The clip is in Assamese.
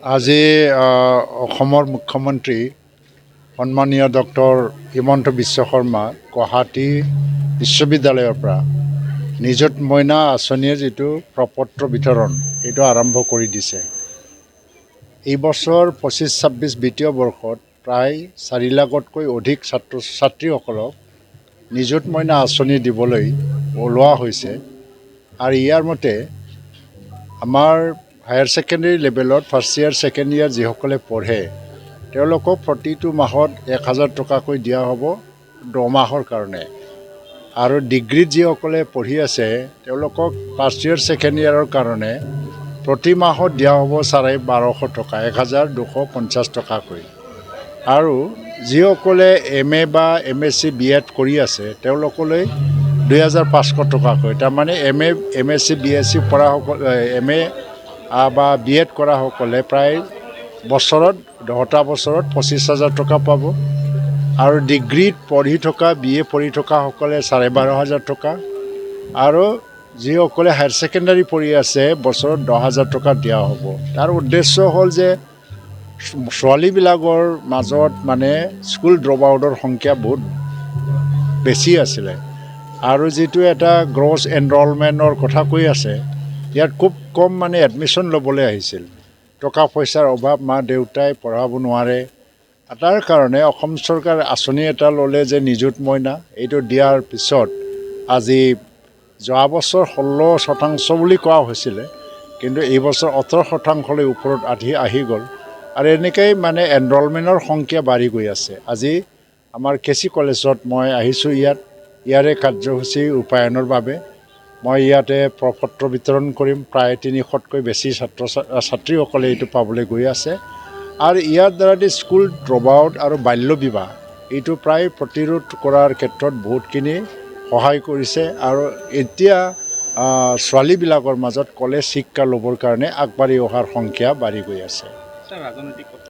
আজি অসমৰ মুখ্যমন্ত্ৰী সন্মানীয় ডক্টৰ হিমন্ত বিশ্ব শৰ্মা গুৱাহাটী বিশ্ববিদ্যালয়ৰ পৰা নিযুত মইনা আঁচনিৰ যিটো প্ৰপত্ৰ বিতৰণ এইটো আৰম্ভ কৰি দিছে। এই বছৰ ২৫-২৬ বিত্তীয় বৰ্ষত প্ৰায় ৪ লাখতকৈ অধিক ছাত্ৰ ছাত্ৰীসকলক নিযুত মইনা আঁচনি দিবলৈ ওলোৱা হৈছে। আৰু ইয়াৰ মতে আমাৰ হায়াৰ ছেকেণ্ডেৰী লেভেলত ফাৰ্ষ্ট ইয়াৰ ছেকেণ্ড ইয়াৰ যিসকলে পঢ়ে তেওঁলোকক প্ৰতিটো মাহত ১,০০০ টকাকৈ দিয়া হ'ব ১০ মাহৰ কাৰণে। আৰু ডিগ্ৰীত যিসকলে পঢ়ি আছে তেওঁলোকক ফাৰ্ষ্ট ইয়াৰ ছেকেণ্ড ইয়াৰৰ কাৰণে প্ৰতি মাহত দিয়া হ'ব ১,২৫০ টকা ১,২৫০ টকাকৈ। আৰু যিসকলে MA বা MSc BEd কৰি আছে তেওঁলোকলৈ ২,৫০০ টকাকৈ। তাৰমানে MA MSc BSc পঢ়াসকলে MA বা BEd কৰাসকলে প্ৰায় বছৰত 10টা বছৰত ২৫,০০০ টকা পাব। আৰু ডিগ্ৰীত পঢ়ি থকা BA পঢ়ি থকাসকলে ১২,৫০০ টকা। আৰু যিসকলে হায়াৰ ছেকেণ্ডাৰী পঢ়ি আছে বছৰত 10,০০০ টকা দিয়া হ'ব। তাৰ উদ্দেশ্য হ'ল যে ছোৱালীবিলাকৰ মাজত মানে স্কুল ড্ৰপ আউটৰ সংখ্যা বহুত বেছি আছিলে। আৰু যিটো এটা গ্ৰছ এনৰলমেণ্টৰ কথা কৈ আছে ইয়াত খুব কম মানে এডমিশ্যন ল'বলৈ আহিছিল। টকা পইচাৰ অভাৱ, মা দেউতাই পঢ়াব নোৱাৰে। তাৰ কাৰণে অসম চৰকাৰে আঁচনি এটা ল'লে যে নিযুত মইনা এইটো দিয়াৰ পিছত আজি যোৱা বছৰ 16% বুলি কোৱা হৈছিলে, কিন্তু এইবছৰ 18%লৈ ওপৰত আহি গ'ল। আৰু এনেকৈ মানে এনৰলমেণ্টৰ সংখ্যা বাঢ়ি গৈ আছে। আজি আমাৰ KC কলেজত মই আহিছোঁ, ইয়াৰে কাৰ্যসূচী ৰূপায়ণৰ বাবে মই ইয়াতে প্ৰপত্ৰ বিতৰণ কৰিম। প্ৰায় 300তকৈ বেছি ছাত্ৰ ছাত্ৰীসকলে এইটো পাবলৈ গৈ আছে। আৰু ইয়াৰ দ্বাৰা স্কুল ড্ৰপ আউট আৰু বাল্য বিবাহ এইটো প্ৰায় প্ৰতিৰোধ কৰাৰ ক্ষেত্ৰত বহুতখিনি সহায় কৰিছে। আৰু এতিয়া ছোৱালীবিলাকৰ মাজত কলেজ শিক্ষা ল'বৰ কাৰণে আগবাঢ়ি অহাৰ সংখ্যা বাঢ়ি গৈ আছে।